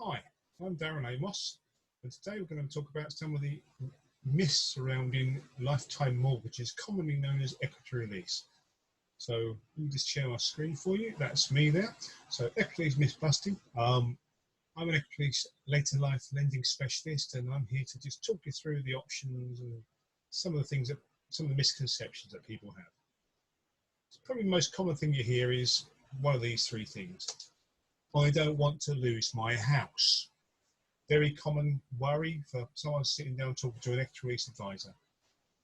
Hi, I'm Darren Amos, and today we're going to talk about some of the myths surrounding lifetime mortgages, commonly known as equity release. So let me just share my screen for you. That's me there. So equity release myth busting. I'm an equity release later life lending specialist, and I'm here to just talk you through the options and some of the misconceptions that people have. So probably the most common thing you hear is one of these three things. I don't want to lose my house. Very common worry for someone sitting down talking to an equity release advisor.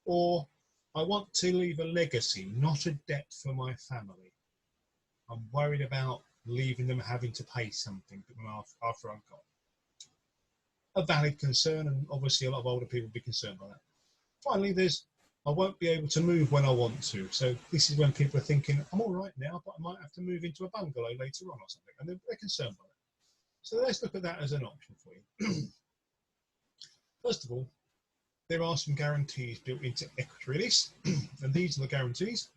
Or, I want to leave a legacy, not a debt for my family. I'm worried about leaving them having to pay something after I'm gone. A valid concern, and obviously a lot of older people will be concerned by that. Finally, there's, I won't be able to move when I want to. So this is when people are thinking, I'm all right now, but I might have to move into a bungalow later on or something. And they're concerned by that. So let's look at that as an option for you. First of all, there are some guarantees built into equity release, and these are the guarantees.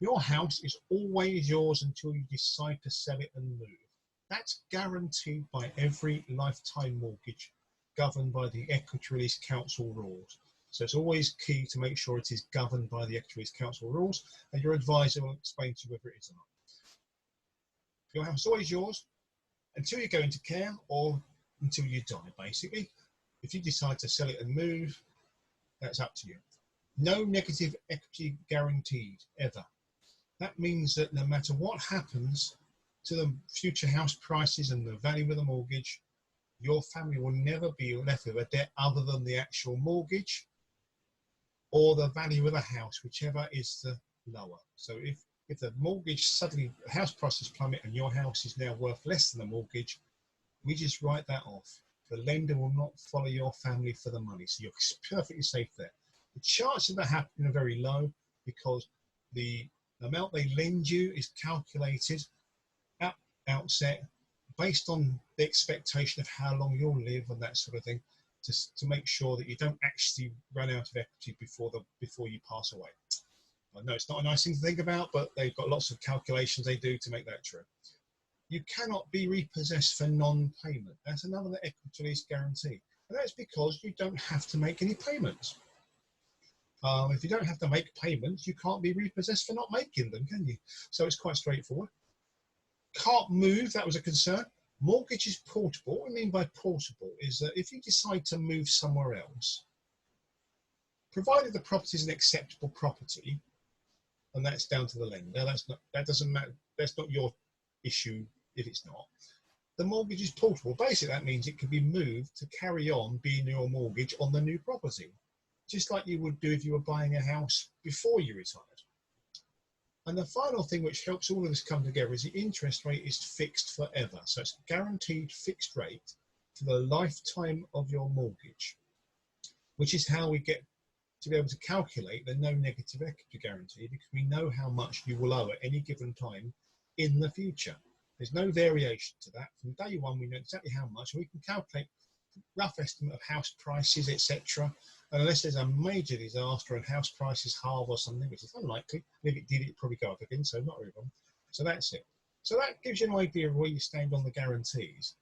Your house is always yours until you decide to sell it and move. That's guaranteed by every lifetime mortgage governed by the Equity Release Council rules. So it's always key to make sure it is governed by the Equity Release Council rules, and your advisor will explain to you whether it is or not. Your house is always yours until you go into care or until you die, basically. If you decide to sell it and move, that's up to you. No negative equity guaranteed, ever. That means that no matter what happens to the future house prices and the value of the mortgage, your family will never be left with a debt other than the actual mortgage or the value of the house, whichever is the lower. So if the mortgage suddenly, house prices plummet and your house is now worth less than the mortgage, we just write that off. The lender will not follow your family for the money, so you're perfectly safe there. The chances of that happening are very low because the amount they lend you is calculated at outset based on the expectation of how long you'll live and that sort of thing, to make sure that you don't actually run out of equity before you pass away. I know it's not a nice thing to think about, but they've got lots of calculations they do to make that true. You cannot be repossessed for non-payment. That's another equity release guarantee. And that's because you don't have to make any payments. If you don't have to make payments, you can't be repossessed for not making them, can you? So it's quite straightforward. Can't move, that was a concern. Mortgage is portable. What I mean by portable is that if you decide to move somewhere else, provided the property is an acceptable property, and that's down to the lender, that doesn't matter, that's not your issue if it's not. The mortgage is portable. Basically, that means it can be moved to carry on being your mortgage on the new property, just like you would do if you were buying a house before you retired. And the final thing which helps all of this come together is the interest rate is fixed forever. So it's a guaranteed fixed rate for the lifetime of your mortgage, which is how we get to be able to calculate the no negative equity guarantee, because we know how much you will owe at any given time in the future. There's no variation to that. From day one, we know exactly how much, and we can calculate rough estimate of house prices, etc. And unless there's a major disaster and house prices halve or something, which is unlikely, and if it did, it'd probably go up again, so not very long. So that's it. So that gives you an idea of where you stand on the guarantees.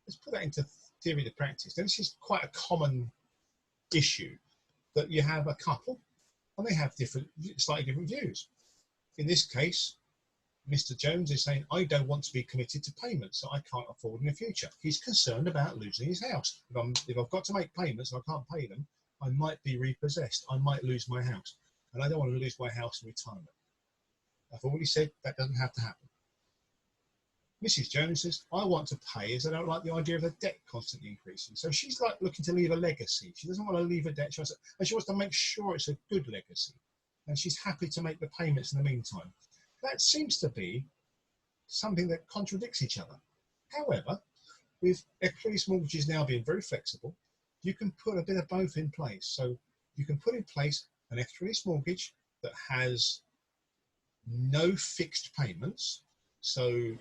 Let's put that into theory to practice. Now, this is quite a common issue, that you have a couple and they have slightly different views. In this case, Mr. Jones is saying, I don't want to be committed to payments that I can't afford in the future. He's concerned about losing his house. If I've got to make payments and I can't pay them, I might be repossessed. I might lose my house. And I don't want to lose my house in retirement. I've already said that doesn't have to happen. Mrs. Jones says, I want to pay as I don't like the idea of the debt constantly increasing. So she's like looking to leave a legacy. She doesn't want to leave a debt. She wants to make sure it's a good legacy. And she's happy to make the payments in the meantime. That seems to be something that contradicts each other. However, with equity release mortgages now being very flexible, you can put a bit of both in place. So you can put in place an equity release mortgage that has no fixed payments. So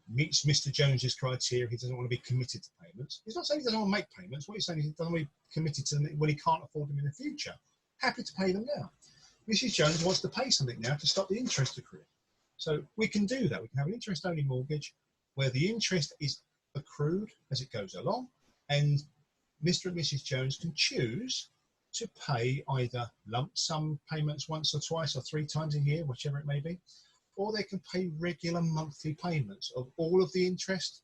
meets Mr. Jones's criteria. He doesn't want to be committed to payments. He's not saying he doesn't want to make payments. What he's saying is he doesn't want to be committed to them when he can't afford them in the future. Happy to pay them now. Mrs. Jones wants to pay something now to stop the interest accruing. So we can do that. We can have an interest-only mortgage where the interest is accrued as it goes along, and Mr. and Mrs. Jones can choose to pay either lump sum payments once or twice or 3 times a year, whichever it may be, or they can pay regular monthly payments of all of the interest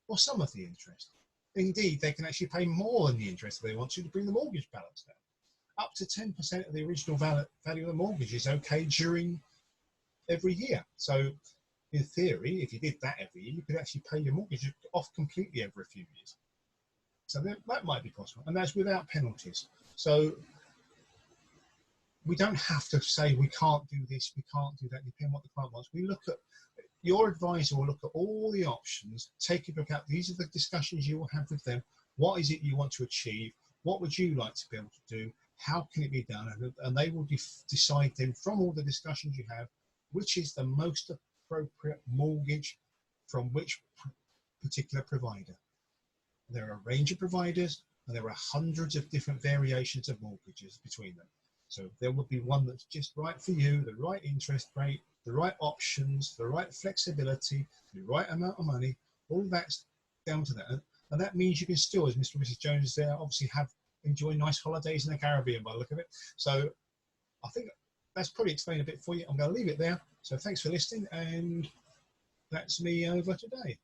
or some of the interest. Indeed, they can actually pay more than the interest if they want to bring the mortgage balance down. Up to 10% of the original value of the mortgage is okay during every year. So in theory, if you did that every year, you could actually pay your mortgage off completely over a few years. So that might be possible, and that's without penalties. So we don't have to say we can't do this, we can't do that, depending on what the client wants. We look at, your advisor will look at all the options, take into account, these are the discussions you will have with them. What is it you want to achieve? What would you like to be able to do? How can it be done? And they will decide then from all the discussions you have, which is the most appropriate mortgage from which particular provider. There are a range of providers, and there are hundreds of different variations of mortgages between them. So there will be one that's just right for you, the right interest rate, the right options, the right flexibility, the right amount of money. All that's down to that. And that means you can still, as Mr. and Mrs. Jones there, obviously enjoy nice holidays in the Caribbean by the look of it. So I think that's probably explained a bit for you. I'm going to leave it there. So thanks for listening, and that's me over today.